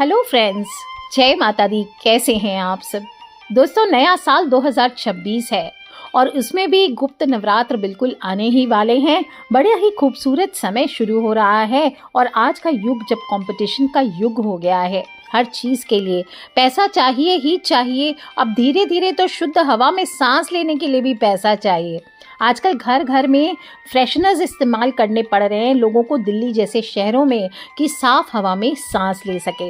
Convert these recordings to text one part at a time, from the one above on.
Hello friends, जय माता दी। कैसे हैं आप सब दोस्तों। नया साल 2026 है और उसमें भी गुप्त नवरात्र बिल्कुल आने ही वाले हैं। बड़ा ही खूबसूरत समय शुरू हो रहा है और आज का युग जब कंपटीशन का युग हो गया है, हर चीज़ के लिए पैसा चाहिए ही चाहिए। अब धीरे धीरे तो शुद्ध हवा में सांस लेने के लिए भी पैसा चाहिए। आजकल घर घर में फ्रेशनर्स इस्तेमाल करने पड़ रहे हैं लोगों को दिल्ली जैसे शहरों में कि साफ हवा में सांस ले सके।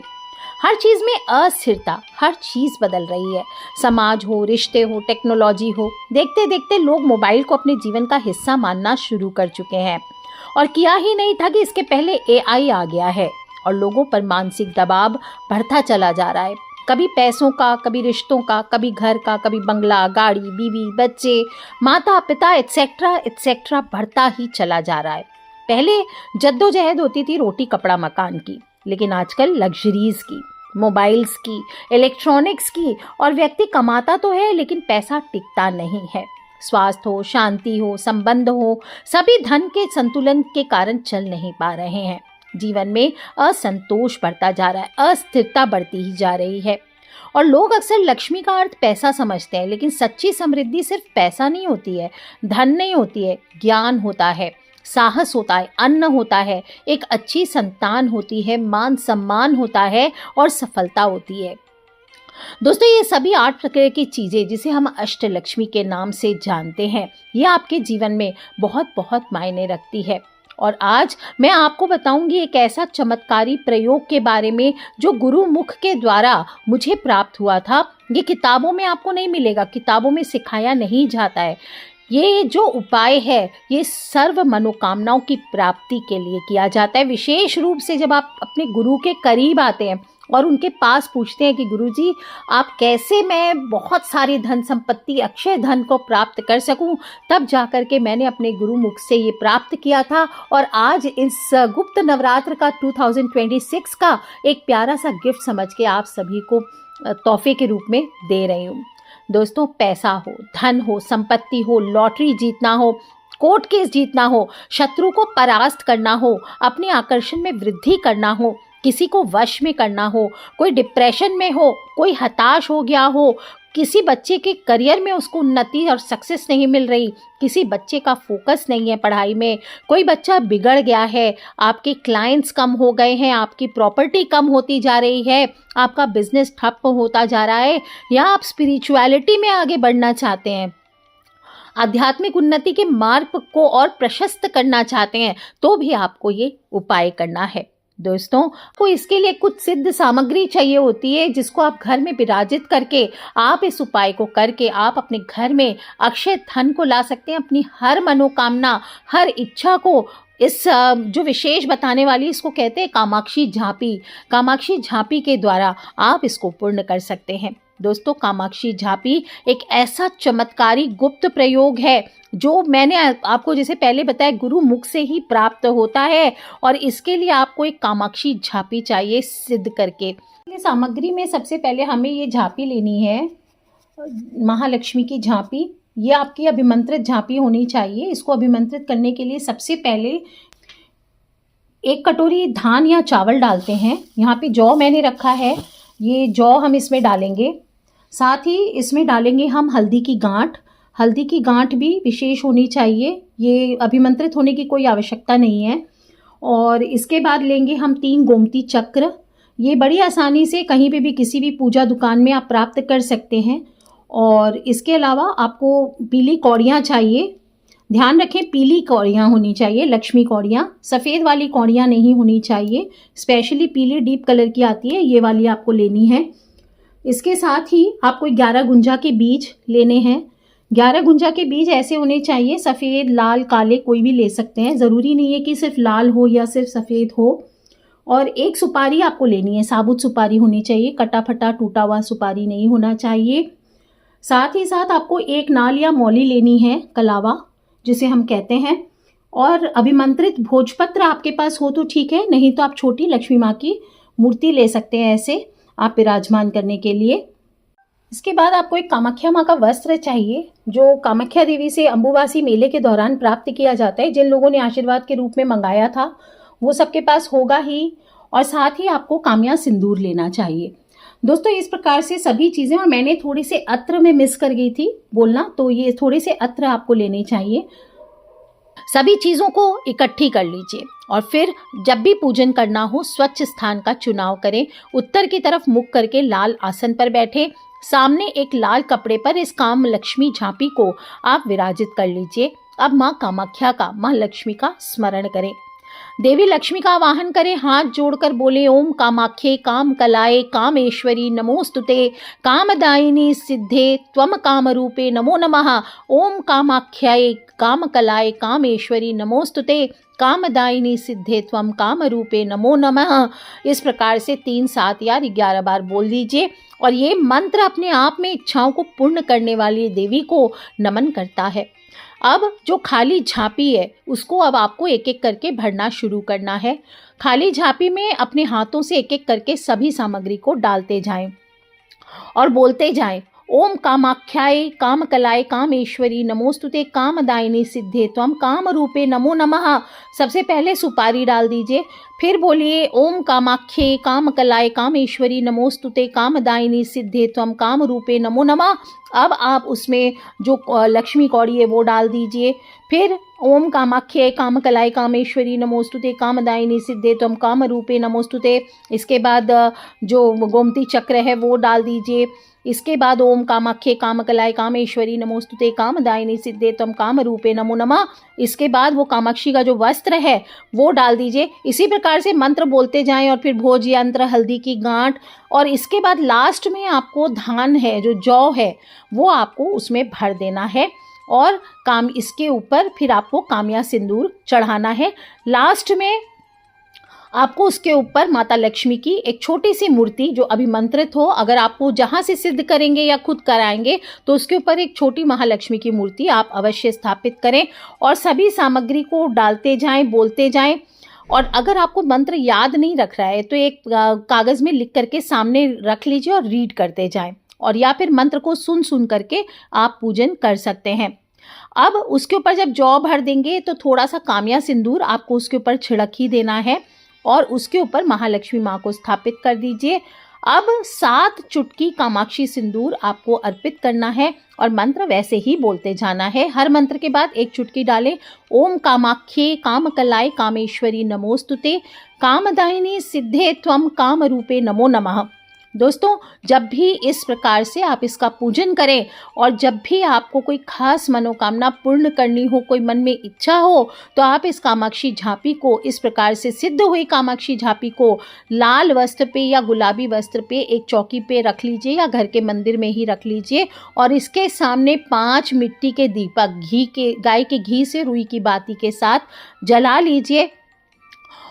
हर चीज़ में अस्थिरता, हर चीज़ बदल रही है। समाज हो, रिश्ते हो, टेक्नोलॉजी हो, देखते देखते लोग मोबाइल को अपने जीवन का हिस्सा मानना शुरू कर चुके हैं। और किया ही नहीं था कि इसके पहले एआई आ गया है और लोगों पर मानसिक दबाव बढ़ता चला जा रहा है। कभी पैसों का, कभी रिश्तों का, कभी घर का, कभी बंगला, गाड़ी, बीवी, बच्चे, माता पिता एटसेट्रा एटसेट्रा बढ़ता ही चला जा रहा है। पहले जद्दोजहद होती थी रोटी कपड़ा मकान की, लेकिन आजकल लग्जरीज की, मोबाइल्स की, इलेक्ट्रॉनिक्स की। और व्यक्ति कमाता तो है लेकिन पैसा टिकता नहीं है। स्वास्थ्य हो, शांति हो, संबंध हो, सभी धन के संतुलन के कारण चल नहीं पा रहे हैं। जीवन में असंतोष बढ़ता जा रहा है, अस्थिरता बढ़ती ही जा रही है। और लोग अक्सर लक्ष्मी का अर्थ पैसा समझते हैं, लेकिन सच्ची समृद्धि सिर्फ पैसा नहीं होती है, धन नहीं होती है। ज्ञान होता है, साहस होता है, अन्न होता है, एक अच्छी संतान होती है, मान सम्मान होता है और सफलता होती है। दोस्तों, ये सभी 8 प्रकार की चीज़ें जिसे हम अष्टलक्ष्मी के नाम से जानते हैं, ये आपके जीवन में बहुत बहुत मायने रखती है। और आज मैं आपको बताऊंगी एक ऐसा चमत्कारी प्रयोग के बारे में जो गुरु मुख के द्वारा मुझे प्राप्त हुआ था। ये किताबों में आपको नहीं मिलेगा, किताबों में सिखाया नहीं जाता है। ये जो उपाय है ये सर्व मनोकामनाओं की प्राप्ति के लिए किया जाता है। विशेष रूप से जब आप अपने गुरु के करीब आते हैं और उनके पास पूछते हैं कि गुरुजी आप कैसे मैं बहुत सारी धन संपत्ति, अक्षय धन को प्राप्त कर सकूं, तब जाकर के मैंने अपने गुरु मुख से ये प्राप्त किया था। और आज इस गुप्त नवरात्र का 2026 का एक प्यारा सा गिफ्ट समझ के आप सभी को तोहफे के रूप में दे रही हूँ। दोस्तों, पैसा हो, धन हो, संपत्ति हो, लॉटरी जीतना हो, कोर्ट केस जीतना हो, शत्रु को परास्त करना हो, अपने आकर्षण में वृद्धि करना हो, किसी को वश में करना हो, कोई डिप्रेशन में हो, कोई हताश हो गया हो, किसी बच्चे के करियर में उसको उन्नति और सक्सेस नहीं मिल रही, किसी बच्चे का फोकस नहीं है पढ़ाई में, कोई बच्चा बिगड़ गया है, आपके क्लाइंट्स कम हो गए हैं, आपकी प्रॉपर्टी कम होती जा रही है, आपका बिजनेस ठप होता जा रहा है, या आप स्पिरिचुअलिटी में आगे बढ़ना चाहते हैं, आध्यात्मिक उन्नति के मार्ग को और प्रशस्त करना चाहते हैं, तो भी आपको ये उपाय करना है। दोस्तों, को इसके लिए कुछ सिद्ध सामग्री चाहिए होती है जिसको आप घर में विराजित करके आप इस उपाय को करके आप अपने घर में अक्षय धन को ला सकते हैं। अपनी हर मनोकामना, हर इच्छा को इस जो विशेष बताने वाली, इसको कहते हैं कामाक्षी झांपी। कामाक्षी झांपी के द्वारा आप इसको पूर्ण कर सकते हैं। दोस्तों, कामाक्षी झांपी एक ऐसा चमत्कारी गुप्त प्रयोग है जो मैंने आपको जैसे पहले बताया गुरु मुख से ही प्राप्त होता है। और इसके लिए आपको एक कामाक्षी झांपी चाहिए सिद्ध करके। सामग्री में सबसे पहले हमें ये झांपी लेनी है, महालक्ष्मी की झांपी। ये आपकी अभिमंत्रित झांपी होनी चाहिए। इसको अभिमंत्रित करने के लिए सबसे पहले 1 कटोरी धान या चावल डालते हैं। यहाँ पे जौ मैंने रखा है, ये जौ हम इसमें डालेंगे। साथ ही इसमें डालेंगे हम हल्दी की गांठ। हल्दी की गांठ भी विशेष होनी चाहिए, ये अभिमंत्रित होने की कोई आवश्यकता नहीं है। और इसके बाद लेंगे हम 3 गोमती चक्र। ये बड़ी आसानी से कहीं पे भी किसी भी पूजा दुकान में आप प्राप्त कर सकते हैं। और इसके अलावा आपको पीली कौड़ियाँ चाहिए। ध्यान रखें, पीली कौड़ियाँ होनी चाहिए, लक्ष्मी कौड़ियाँ, सफ़ेद वाली कौड़ियाँ नहीं होनी चाहिए। स्पेशली पीली डीप कलर की आती है, ये वाली आपको लेनी है। इसके साथ ही आपको 11 गुंजा के बीज लेने हैं। 11 गुंजा के बीज ऐसे होने चाहिए, सफ़ेद, लाल, काले कोई भी ले सकते हैं, ज़रूरी नहीं है कि सिर्फ लाल हो या सिर्फ सफ़ेद हो। और 1 सुपारी आपको लेनी है, साबुत सुपारी होनी चाहिए, कटा फटा टूटा हुआ सुपारी नहीं होना चाहिए। साथ ही साथ आपको 1 नाल या मौली लेनी है, कलावा जिसे हम कहते हैं। और अभिमंत्रित भोजपत्र आपके पास हो तो ठीक है, नहीं तो आप छोटी लक्ष्मी माँ की मूर्ति ले सकते हैं ऐसे आप विराजमान करने के लिए। इसके बाद आपको एक कामाख्या माँ का वस्त्र चाहिए जो कामाख्या देवी से अम्बुबासी मेले के दौरान प्राप्त किया जाता है। जिन लोगों ने आशीर्वाद के रूप में मंगाया था वो सबके पास होगा ही। और साथ ही आपको कामया सिंदूर लेना चाहिए। दोस्तों इस प्रकार से सभी चीज़ें, और मैंने थोड़ी से अत्र में मिस कर गई थी बोलना, तो ये थोड़े से अत्र आपको लेने चाहिए। सभी चीज़ों को इकट्ठी कर लीजिए और फिर जब भी पूजन करना हो स्वच्छ स्थान का चुनाव करें। उत्तर की तरफ मुख करके लाल आसन पर बैठे, सामने एक लाल कपड़े पर इस काम लक्ष्मी झांपी को आप विराजित कर लीजिए। अब माँ कामाख्या का, माँ लक्ष्मी का स्मरण करें। देवी लक्ष्मी का आवाहन करें, हाथ जोड़कर बोले ओम कामाख्ये काम कलाए कामेश्वरी नमोस्तुते कामदायिनी सिद्धे त्वम काम रूपे नमो नमः। ओम कामाख्याये काम कलाए कामेश्वरी नमोस्तुते कामदायिनी सिद्धे त्वम काम रूपे नमो नमः। इस प्रकार से 3, 7 या 11 बार बोल दीजिए। और ये मंत्र अपने आप में इच्छाओं को पूर्ण करने वाली देवी को नमन करता है। अब जो खाली झांपी है उसको अब आपको एक एक करके भरना शुरू करना है। खाली झांपी में अपने हाथों से एक एक करके सभी सामग्री को डालते जाएं और बोलते जाएं ओम कामाख्याये काम कलाए कामेश्वरी नमोस्तुते कामदायिनी सिद्धे त्वम काम रूपे नमो नमः। सबसे पहले सुपारी डाल दीजिए, फिर बोलिए ओम कामाख्ये काम कलाए कामेश्वरी नमोस्तुते कामदायिनी सिद्धे त्वम काम रूपे नमो नमः। अब आप उसमें जो लक्ष्मी कौड़ी है वो डाल दीजिए, फिर ओम कामाख्ये काम कलाए कामेश्वरी नमोस्तुते कामदायिनी सिद्धे त्वम काम रूपे नमोस्तुते। इसके बाद जो गोमती चक्र है वो डाल दीजिए। इसके बाद ओम कामाख्ये काम कलाए कामेश्वरी नमोस्तुते कामदायिनी सिद्धे त्वम काम रूपे नमो नमः। इसके बाद वो कामाक्षी का जो वस्त्र है वो डाल दीजिए। इसी प्रकार से मंत्र बोलते जाएं और फिर भोज यंत्र, हल्दी की गांठ, और इसके बाद लास्ट में आपको धान है जो जौ है वो आपको उसमें भर देना है और काम इसके ऊपर फिर आपको कामया सिंदूर चढ़ाना है। लास्ट में आपको उसके ऊपर माता लक्ष्मी की एक छोटी सी मूर्ति जो अभिमंत्रित हो, अगर आपको जहाँ से सिद्ध करेंगे या खुद कराएंगे तो उसके ऊपर एक छोटी महालक्ष्मी की मूर्ति आप अवश्य स्थापित करें और सभी सामग्री को डालते जाएं, बोलते जाएं। और अगर आपको मंत्र याद नहीं रख रहा है तो एक कागज़ में लिख करके सामने रख लीजिए और रीड करते जाएं, और या फिर मंत्र को सुन करके आप पूजन कर सकते हैं। अब उसके ऊपर जब जौ भर देंगे तो थोड़ा सा कामया सिंदूर आपको उसके ऊपर छिड़क ही देना है और उसके ऊपर महालक्ष्मी माँ को स्थापित कर दीजिए। अब 7 चुटकी कामाक्षी सिंदूर आपको अर्पित करना है और मंत्र वैसे ही बोलते जाना है। हर मंत्र के बाद एक चुटकी डालें। ओम कामाख्ये काम कलाए कामेश्वरी नमोस्तुते कामदायिनी सिद्धे त्वम काम रूपे नमो नमः। दोस्तों जब भी इस प्रकार से आप इसका पूजन करें और जब भी आपको कोई खास मनोकामना पूर्ण करनी हो, कोई मन में इच्छा हो, तो आप इस कामाक्षी झांपी को, इस प्रकार से सिद्ध हुई कामाक्षी झांपी को लाल वस्त्र पे या गुलाबी वस्त्र पे एक चौकी पे रख लीजिए या घर के मंदिर में ही रख लीजिए और इसके सामने 5 मिट्टी के दीपक गाय के घी से रुई की बाती के साथ जला लीजिए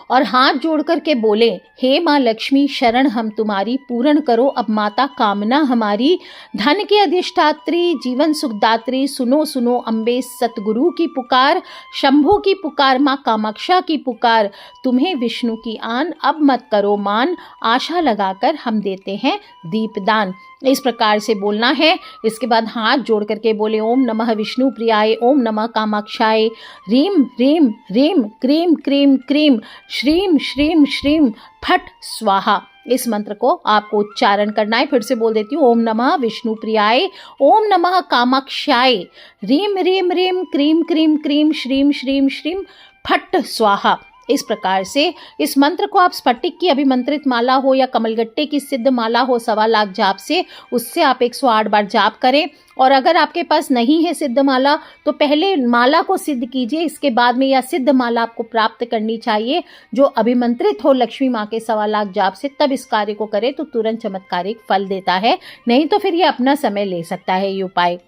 और हाथ जोड़ कर के बोले हे माँ लक्ष्मी शरण हम तुम्हारी, पूर्ण करो अब माता कामना हमारी। धन की अधिष्ठात्री, जीवन सुखदात्री, सुनो सुनो अम्बे सतगुरु की पुकार, शंभु की पुकार, माँ कामाक्षा की पुकार, तुम्हें विष्णु की आन अब मत करो मान, आशा लगाकर हम देते हैं दीपदान। इस प्रकार से बोलना है। इसके बाद हाथ जोड़ करके बोले ओम नमः विष्णु प्रियाय, ओम नमः कामाक्षाय, ह्रीम ह्रीम ह्रीम क्रीम क्रीम क्रीम, श्रीम श्रीम श्रीम फट स्वाहा। इस मंत्र को आपको उच्चारण करना है। फिर से बोल देती हूँ। ओम नमः विष्णु प्रियाय, ओम नमः कामाक्षाय, ह्रीम ह्रीम ह्रीम क्रीम क्रीम क्रीम, श्रीम श्रीम श्रीम फट स्वाहा। इस प्रकार से इस मंत्र को आप स्फटिक की अभिमंत्रित माला हो या कमलगट्टे की सिद्ध माला हो 1.25 लाख जाप से, उससे आप 108 बार जाप करें। और अगर आपके पास नहीं है सिद्ध माला तो पहले माला को सिद्ध कीजिए, इसके बाद में यह सिद्ध माला आपको प्राप्त करनी चाहिए जो अभिमंत्रित हो लक्ष्मी माँ के 1.25 लाख जाप से, तब इस कार्य को करें तो तुरंत चमत्कारिक फल देता है, नहीं तो फिर ये अपना समय ले सकता है ये उपाय।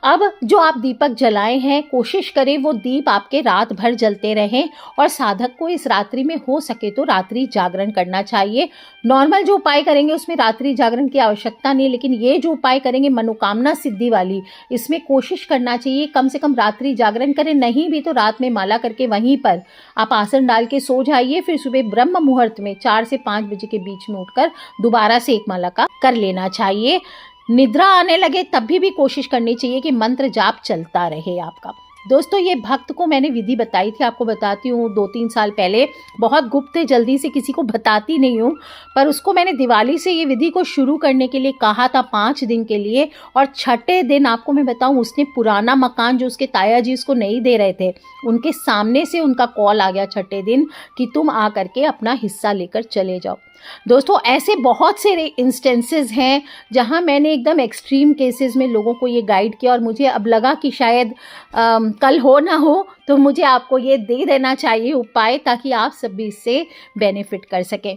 अब जो आप दीपक जलाए हैं कोशिश करें वो दीप आपके रात भर जलते रहें और साधक को इस रात्रि में हो सके तो रात्रि जागरण करना चाहिए। नॉर्मल जो उपाय करेंगे उसमें रात्रि जागरण की आवश्यकता नहीं, लेकिन ये जो उपाय करेंगे मनोकामना सिद्धि वाली, इसमें कोशिश करना चाहिए कम से कम रात्रि जागरण करें, नहीं भी तो रात में माला करके वहीं पर आप आसन डाल के सो जाइए। फिर सुबह ब्रह्म मुहूर्त में 4 से 5 बजे के बीच में उठकर दोबारा से एक माला का कर लेना चाहिए। निद्रा आने लगे तब भी कोशिश करनी चाहिए कि मंत्र जाप चलता रहे आपका। दोस्तों ये भक्त को मैंने विधि बताई थी, आपको बताती हूँ 2-3 साल पहले, बहुत गुप्त है, जल्दी से किसी को बताती नहीं हूँ, पर उसको मैंने दिवाली से ये विधि को शुरू करने के लिए कहा था 5 दिन के लिए। और छठे दिन आपको मैं बताऊँ, उसने पुराना मकान जो उसके ताया जी उसको नहीं दे रहे थे, उनके सामने से उनका कॉल आ गया छठे दिन कि तुम आ करके अपना हिस्सा लेकर चले जाओ। दोस्तों ऐसे बहुत से इंस्टेंसेस हैं जहां मैंने एकदम एक्सट्रीम केसेस में लोगों को ये गाइड किया, और मुझे अब लगा कि शायद कल हो ना हो तो मुझे आपको ये दे देना चाहिए उपाय, ताकि आप सब भी इससे बेनिफिट कर सकें।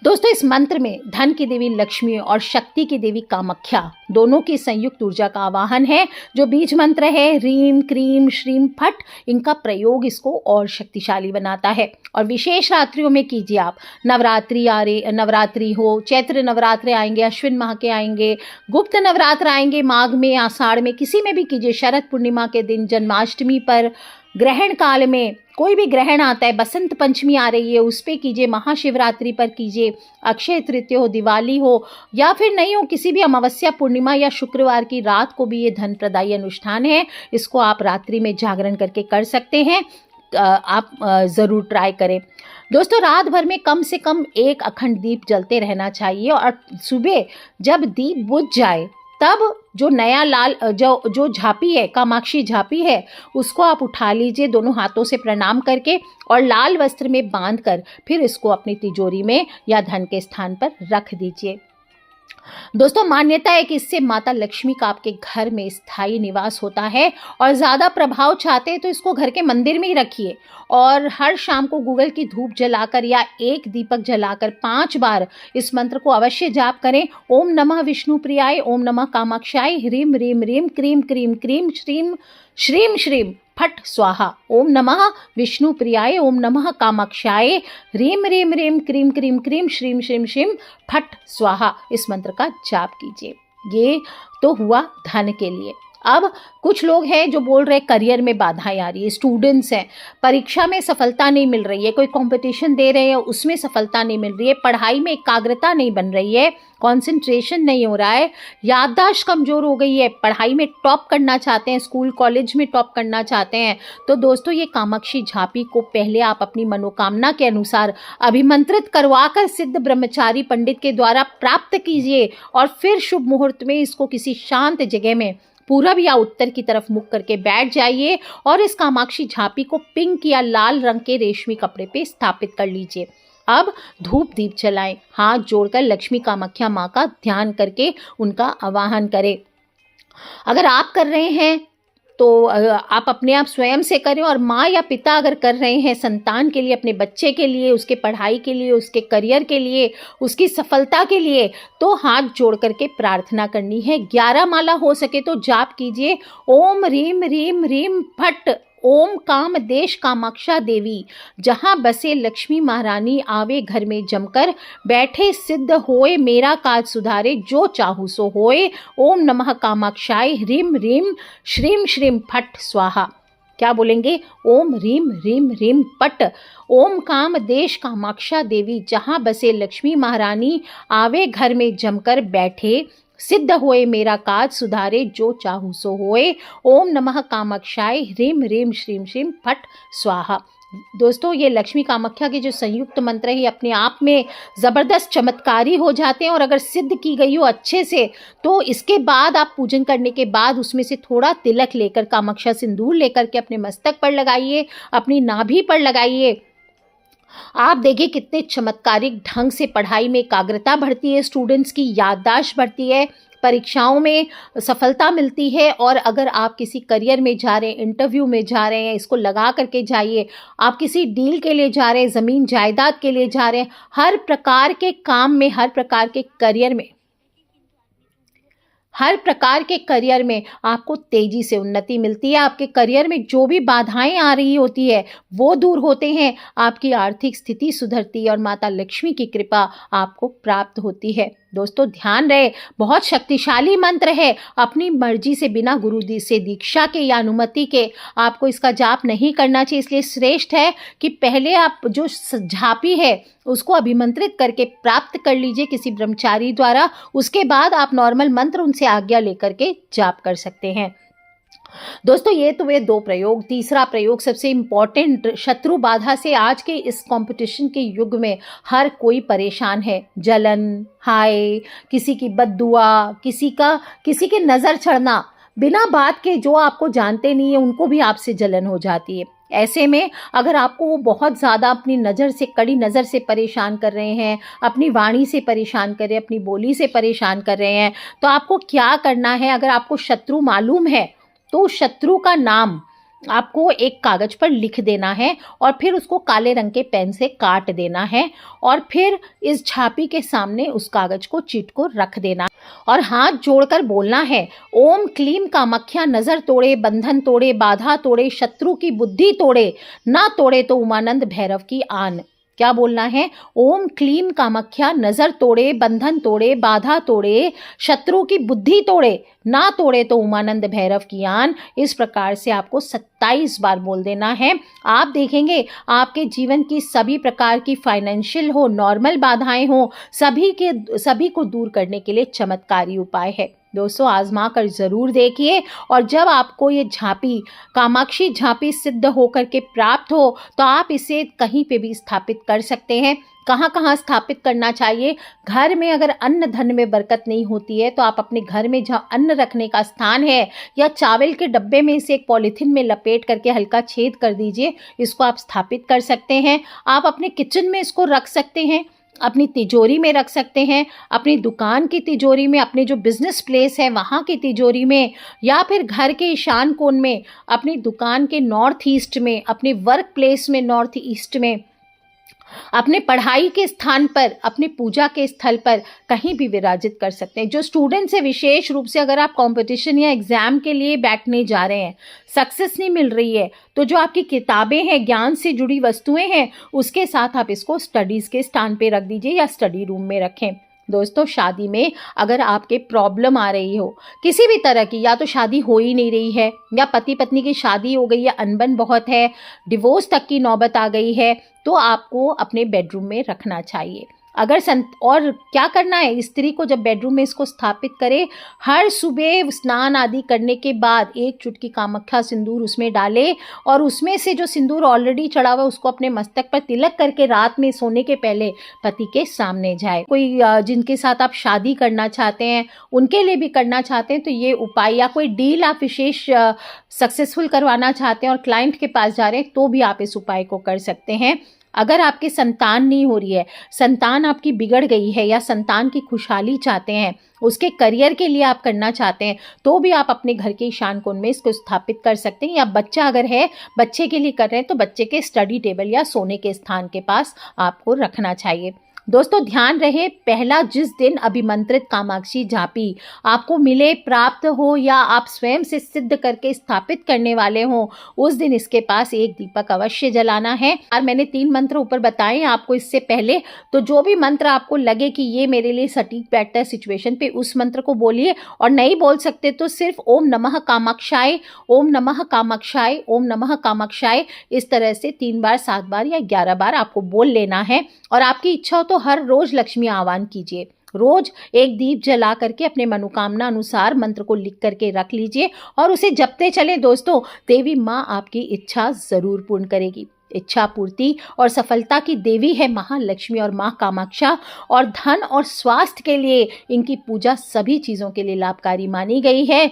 दोस्तों इस मंत्र में धन की देवी लक्ष्मी और शक्ति की देवी कामाख्या दोनों की संयुक्त ऊर्जा का आवाहन है। जो बीज मंत्र है रीम क्रीम श्रीम फट, इनका प्रयोग इसको और शक्तिशाली बनाता है। और विशेष रात्रियों में कीजिए आप, नवरात्रि हो, चैत्र नवरात्र आएंगे, अश्विन माह के आएंगे, गुप्त नवरात्र आएंगे माघ में, आषाढ़ में, किसी में भी कीजिए, शरद पूर्णिमा के दिन, जन्माष्टमी पर, ग्रहण काल में, कोई भी ग्रहण आता है, बसंत पंचमी आ रही है उस पे कीजिए, महाशिवरात्रि पर कीजिए, अक्षय तृतीया हो, दिवाली हो, या फिर नहीं हो किसी भी अमावस्या पूर्णिमा या शुक्रवार की रात को भी ये धन प्रदायी अनुष्ठान है। इसको आप रात्रि में जागरण करके कर सकते हैं, आप ज़रूर ट्राई करें। दोस्तों रात भर में कम से कम 1 अखंड दीप जलते रहना चाहिए, और सुबह जब दीप बुझ जाए तब जो नया लाल जो झांपी है, कामाक्षी झांपी है, उसको आप उठा लीजिए दोनों हाथों से प्रणाम करके, और लाल वस्त्र में बांध कर फिर इसको अपनी तिजोरी में या धन के स्थान पर रख दीजिए। दोस्तों मान्यता है कि इससे माता लक्ष्मी का आपके घर में स्थायी निवास होता है, और ज़्यादा प्रभाव चाहते हैं तो इसको घर के मंदिर में ही रखिए, और हर शाम को गूगल की धूप जलाकर या 1 दीपक जलाकर 5 बार इस मंत्र को अवश्य जाप करें। ओम नमः विष्णु प्रियाय, ओम नमः कामाक्षाय, ह्रीम ह्रीम ह्रीम क्रीम क्रीम क्रीम श्रीम श्रीम श्रीम फट स्वाहा। ओम नमः विष्णु प्रियाय, ओम नमः कामाक्षाय, ह्रीम ह्रीम ह्रीम क्रीम क्रीम क्रीम श्रीम श्रीम श्रीम फट स्वाहा। इस मंत्र का जाप कीजिए। ये तो हुआ धन के लिए। अब कुछ लोग हैं जो बोल रहे करियर में बाधाएं आ रही है, स्टूडेंट्स हैं, परीक्षा में सफलता नहीं मिल रही है, कोई कंपटीशन दे रहे हैं उसमें सफलता नहीं मिल रही है, पढ़ाई में एकाग्रता नहीं बन रही है, कंसंट्रेशन नहीं हो रहा है, याददाश्त कमज़ोर हो गई है, पढ़ाई में टॉप करना चाहते हैं, स्कूल कॉलेज में टॉप करना चाहते हैं, तो दोस्तों ये कामाक्षी झांपी को पहले आप अपनी मनोकामना के अनुसार अभिमंत्रित करवाकर सिद्ध ब्रह्मचारी पंडित के द्वारा प्राप्त कीजिए, और फिर शुभ मुहूर्त में इसको किसी शांत जगह में पूरब या उत्तर की तरफ मुख करके बैठ जाइए, और इस कामाक्षी झांपी को पिंक या लाल रंग के रेशमी कपड़े पे स्थापित कर लीजिए। अब धूप दीप जलाएं, हाथ जोड़कर लक्ष्मी कामाख्या माँ का ध्यान करके उनका आवाहन करें। अगर आप कर रहे हैं तो आप अपने आप स्वयं से करें, और माँ या पिता अगर कर रहे हैं संतान के लिए, अपने बच्चे के लिए, उसके पढ़ाई के लिए, उसके करियर के लिए, उसकी सफलता के लिए, तो हाथ जोड़ करके प्रार्थना करनी है। 11 माला हो सके तो जाप कीजिए। ओम रीम रीम रीम फट ओम काम देश कामाक्षा देवी, जहाँ बसे लक्ष्मी महारानी, आवे घर में जमकर, बैठे सिद्ध होए मेरा काज सुधारे, जो चाहू सो होए। ओम नमः कामाक्षाय, ह्रीम ह्रीम श्रीम श्रीम फट स्वाहा। क्या बोलेंगे? ओम ह्रीम ह्रीम ह्रीम पट ओम काम देश कामाक्षा देवी, जहाँ बसे लक्ष्मी महारानी, आवे घर में जमकर, बैठे सिद्ध होए मेरा काज सुधारे, जो चाहू सो होए। ओम नमः कामाक्षाय, ह्रीम ह्रीम श्रीम श्रीम फट स्वाहा। दोस्तों ये लक्ष्मी कामाख्या के जो संयुक्त मंत्र है, अपने आप में ज़बरदस्त चमत्कारी हो जाते हैं, और अगर सिद्ध की गई हो अच्छे से, तो इसके बाद आप पूजन करने के बाद उसमें से थोड़ा तिलक लेकर, कामाख्या सिंदूर लेकर के अपने मस्तक पर लगाइए, अपनी नाभि पर लगाइए। आप देखिए कितने चमत्कारिक ढंग से पढ़ाई में एकाग्रता बढ़ती है, स्टूडेंट्स की याददाश्त बढ़ती है, परीक्षाओं में सफलता मिलती है। और अगर आप किसी करियर में जा रहे हैं, इंटरव्यू में जा रहे हैं, इसको लगा करके जाइए। आप किसी डील के लिए जा रहे हैं, ज़मीन जायदाद के लिए जा रहे हैं, हर प्रकार के काम में, हर प्रकार के करियर में, हर प्रकार के करियर में आपको तेजी से उन्नति मिलती है। आपके करियर में जो भी बाधाएं आ रही होती है वो दूर होते हैं, आपकी आर्थिक स्थिति सुधरती है, और माता लक्ष्मी की कृपा आपको प्राप्त होती है। दोस्तों ध्यान रहे, बहुत शक्तिशाली मंत्र है, अपनी मर्जी से, बिना गुरु से दीक्षा के या अनुमति के आपको इसका जाप नहीं करना चाहिए। इसलिए श्रेष्ठ है कि पहले आप जो झांपी है उसको अभिमंत्रित करके प्राप्त कर लीजिए किसी ब्रह्मचारी द्वारा, उसके बाद आप नॉर्मल मंत्र उनसे आज्ञा लेकर के जाप कर सकते हैं। दोस्तों ये तो वे दो प्रयोग। तीसरा प्रयोग सबसे इम्पॉर्टेंट, शत्रु बाधा से आज के इस कंपटीशन के युग में हर कोई परेशान है। जलन, हाय, किसी की बद्दुआ, किसी के नज़र चढ़ना, बिना बात के जो आपको जानते नहीं है उनको भी आपसे जलन हो जाती है। ऐसे में अगर आपको वो बहुत ज़्यादा अपनी नज़र से, कड़ी नज़र से परेशान कर रहे हैं, अपनी वाणी से परेशान कर रहे हैं, अपनी बोली से परेशान कर रहे हैं, तो आपको क्या करना है? अगर आपको शत्रु मालूम है तो शत्रु का नाम आपको एक कागज पर लिख देना है और फिर उसको काले रंग के पेन से काट देना है और फिर इस झांपी के सामने उस कागज को, चीट को रख देना और हाथ जोड़कर बोलना है, ओम क्लीम कामाख्या नजर तोड़े, बंधन तोड़े, बाधा तोड़े, शत्रु की बुद्धि तोड़े, ना तोड़े तो उमानंद भैरव की आन। क्या बोलना है? ओम क्लीम कामाख्या नजर तोड़े, बंधन तोड़े, बाधा तोड़े, शत्रु की बुद्धि तोड़े, ना तोड़े तो उमानंद भैरव की आन। इस प्रकार से आपको 27 बार बोल देना है। आप देखेंगे आपके जीवन की सभी प्रकार की फाइनेंशियल हो, नॉर्मल बाधाएं हो, सभी को दूर करने के लिए चमत्कारी उपाय है। दोस्तों आजमा कर जरूर देखिए और जब आपको ये झांपी, कामाक्षी झांपी सिद्ध होकर के प्राप्त हो तो आप इसे कहीं पे भी स्थापित कर सकते हैं। कहाँ कहाँ स्थापित करना चाहिए? घर में अगर अन्न धन में बरकत नहीं होती है तो आप अपने घर में जहाँ अन्न रखने का स्थान है या चावल के डब्बे में इसे एक पॉलीथिन में लपेट करके हल्का छेद कर दीजिए, इसको आप स्थापित कर सकते हैं। आप अपने किचन में इसको रख सकते हैं, अपनी तिजोरी में रख सकते हैं, अपनी दुकान की तिजोरी में, अपने जो बिजनेस प्लेस है वहाँ की तिजोरी में, या फिर घर के ईशान कोण में, अपनी दुकान के नॉर्थ ईस्ट में, अपने वर्क प्लेस में नॉर्थ ईस्ट में, अपने पढ़ाई के स्थान पर, अपने पूजा के स्थल पर कहीं भी विराजित कर सकते हैं। जो स्टूडेंट्स है, विशेष रूप से अगर आप कंपटीशन या एग्जाम के लिए बैठने जा रहे हैं, सक्सेस नहीं मिल रही है, तो जो आपकी किताबें हैं, ज्ञान से जुड़ी वस्तुएं हैं, उसके साथ आप इसको स्टडीज के स्थान पे रख दीजिए या स्टडी रूम में रखें। दोस्तों शादी में अगर आपके प्रॉब्लम आ रही हो किसी भी तरह की, या तो शादी हो ही नहीं रही है, या पति पत्नी की शादी हो गई है, अनबन बहुत है, डिवोर्स तक की नौबत आ गई है, तो आपको अपने बेडरूम में रखना चाहिए। और क्या करना है? स्त्री को जब बेडरूम में इसको स्थापित करे, हर सुबह स्नान आदि करने के बाद एक चुटकी कामाख्या सिंदूर उसमें डाले और उसमें से जो सिंदूर ऑलरेडी चढ़ा हुआ उसको अपने मस्तक पर तिलक करके रात में सोने के पहले पति के सामने जाए। कोई जिनके साथ आप शादी करना चाहते हैं, उनके लिए भी करना चाहते हैं तो ये उपाय, या कोई डील आप विशेष सक्सेसफुल करवाना चाहते हैं और क्लाइंट के पास जा रहे हैं तो भी आप इस उपाय को कर सकते हैं। अगर आपकी संतान नहीं हो रही है, संतान आपकी बिगड़ गई है, या संतान की खुशहाली चाहते हैं, उसके करियर के लिए आप करना चाहते हैं, तो भी आप अपने घर के ईशान कोण में इसको स्थापित कर सकते हैं। या बच्चा अगर है, बच्चे के लिए कर रहे हैं तो बच्चे के स्टडी टेबल या सोने के स्थान के पास आपको रखना चाहिए। दोस्तों ध्यान रहे, पहला जिस दिन अभिमंत्रित कामाक्षी झांपी आपको मिले, प्राप्त हो, या आप स्वयं से सिद्ध करके स्थापित करने वाले हो, उस दिन इसके पास एक दीपक अवश्य जलाना है। और मैंने 3 मंत्र ऊपर बताए आपको इससे पहले, तो जो भी मंत्र आपको लगे कि ये मेरे लिए सटीक बैठता है सिचुएशन पे, उस मंत्र को बोलिए। और नहीं बोल सकते तो सिर्फ ओम नमः कामाक्षाय, ओम नमः कामाक्षाय, ओम नमः कामाक्षाय, इस तरह से 3 बार, 7 बार या 11 बार आपको बोल लेना है। और आपकी इच्छा हो तो हर रोज लक्ष्मी आह्वान कीजिए। रोज एक दीप जला करके अपने मनोकामना अनुसार मंत्र को लिख करके रख लीजिए और उसे जपते चले। दोस्तों देवी माँ आपकी इच्छा जरूर पूर्ण करेगी। इच्छा पूर्ति और सफलता की देवी है महालक्ष्मी और माँ कामाक्षा, और धन और स्वास्थ्य के लिए इनकी पूजा सभी चीजों के लिए लाभकारी मानी गई है।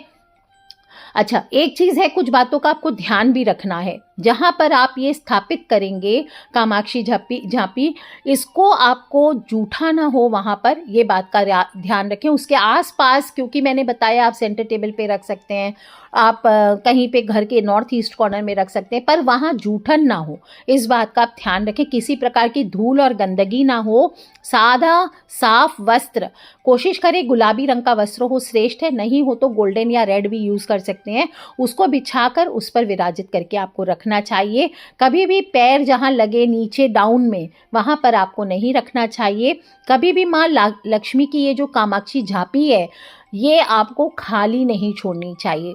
अच्छा, एक चीज है, कुछ बातों का आपको ध्यान भी रखना है। जहां पर आप ये स्थापित करेंगे कामाक्षी झांपी, इसको आपको जूठा ना हो वहां पर, ये बात का ध्यान रखें। उसके आसपास, क्योंकि मैंने बताया आप सेंटर टेबल पे रख सकते हैं, आप कहीं पे घर के नॉर्थ ईस्ट कॉर्नर में रख सकते हैं, पर वहां जूठन ना हो, इस बात का आप ध्यान रखें। किसी प्रकार की धूल और गंदगी ना हो। सादा साफ वस्त्र, कोशिश करें गुलाबी रंग का वस्त्र हो, श्रेष्ठ है, नहीं हो तो गोल्डन या रेड भी यूज कर सकते हैं, उसको बिछाकर उस पर विराजित करके आपको रखना चाहिए। कभी भी पैर जहां लगे नीचे डाउन में, वहां पर आपको नहीं रखना चाहिए। कभी भी माँ लक्ष्मी की ये जो कामाक्षी झांपी है, ये आपको खाली नहीं छोड़नी चाहिए।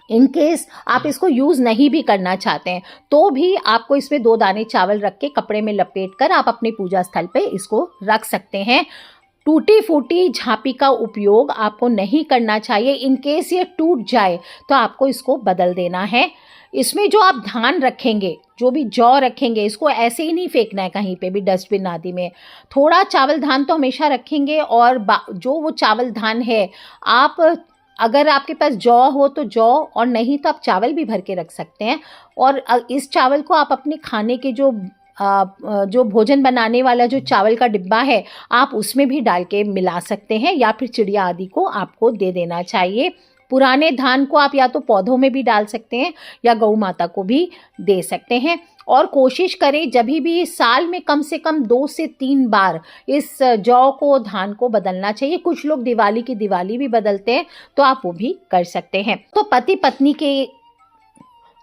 इन केस आप इसको यूज नहीं भी करना चाहते हैं तो भी आपको इसमें 2 दाने चावल रख के कपड़े में लपेट कर आप अपने पूजा स्थल पे इसको रख सकते हैं। टूटी फूटी झांपी का उपयोग आपको नहीं करना चाहिए। इन केस ये टूट जाए तो आपको इसको बदल देना है। इसमें जो आप धान रखेंगे, जो भी जौ रखेंगे, इसको ऐसे ही नहीं फेंकना है कहीं पे भी डस्टबिन आदि में। थोड़ा चावल धान तो हमेशा रखेंगे, और जो वो चावल धान है, आप अगर आपके पास जौ हो तो जौ, और नहीं तो आप चावल भी भर के रख सकते हैं। और इस चावल को आप अपने खाने के जो भोजन बनाने वाला जो चावल का डिब्बा है, आप उसमें भी डाल के मिला सकते हैं, या फिर चिड़िया आदि को आपको दे देना चाहिए। पुराने धान को आप या तो पौधों में भी डाल सकते हैं या गौ माता को भी दे सकते हैं। और कोशिश करें जब भी साल में कम से कम 2 से 3 बार इस जौ को, धान को बदलना चाहिए। कुछ लोग दिवाली की दिवाली भी बदलते हैं, तो आप वो भी कर सकते हैं। तो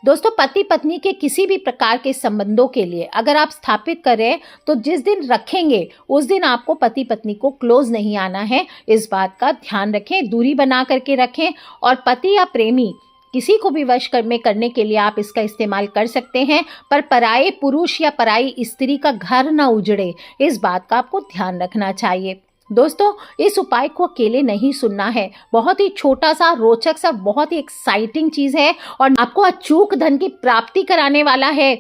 दोस्तों पति पत्नी के किसी भी प्रकार के संबंधों के लिए अगर आप स्थापित करें, तो जिस दिन रखेंगे उस दिन आपको पति पत्नी को क्लोज नहीं आना है। इस बात का ध्यान रखें, दूरी बना करके रखें। और पति या प्रेमी किसी को भी वश में करने के लिए आप इसका इस्तेमाल कर सकते हैं, पर पराये पुरुष या पराई स्त्री का घर ना उजड़े, इस बात का आपको ध्यान रखना चाहिए। दोस्तों इस उपाय को अकेले नहीं सुनना है, बहुत ही छोटा सा, रोचक सा, बहुत ही एक्साइटिंग चीज है, और आपको अचूक धन की प्राप्ति कराने वाला है।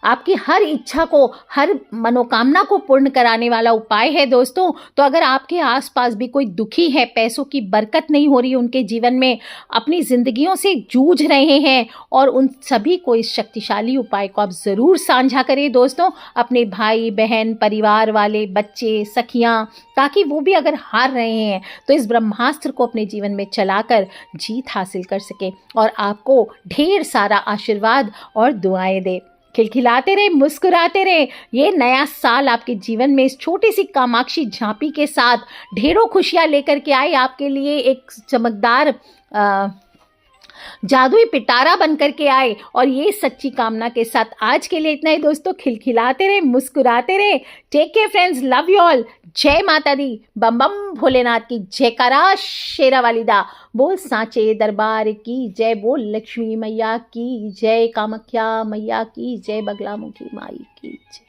आपकी हर इच्छा को, हर मनोकामना को पूर्ण कराने वाला उपाय है दोस्तों। तो अगर आपके आसपास भी कोई दुखी है, पैसों की बरकत नहीं हो रही उनके जीवन में, अपनी जिंदगियों से जूझ रहे हैं, और उन सभी को इस शक्तिशाली उपाय को आप जरूर साझा करें दोस्तों, अपने भाई बहन, परिवार वाले, बच्चे, सखियां, ताकि वो भी अगर हार रहे हैं तो इस ब्रह्मास्त्र को अपने जीवन में चलाकर जीत हासिल कर सके, और आपको ढेर सारा आशीर्वाद और दुआएं दे। खिलखिलाते रहे, मुस्कुराते रहे। ये नया साल आपके जीवन में इस छोटी सी कामाक्षी झांपी के साथ ढेरों खुशियां लेकर के आए, आपके लिए एक चमकदार जादुई पिटारा बन करके आए। और ये सच्ची कामना के साथ आज के लिए इतना ही दोस्तों। खिलखिलाते रहे, मुस्कुराते रहे। Take care friends, love you all. जय माता दी, बम बम भोलेनाथ की जयकारा, शेरा वालिदा। बोल सांचे दरबार की जय, बोल लक्ष्मी मैया की जय, कामाख्या मैया की जय, बगलामुखी माई की जय।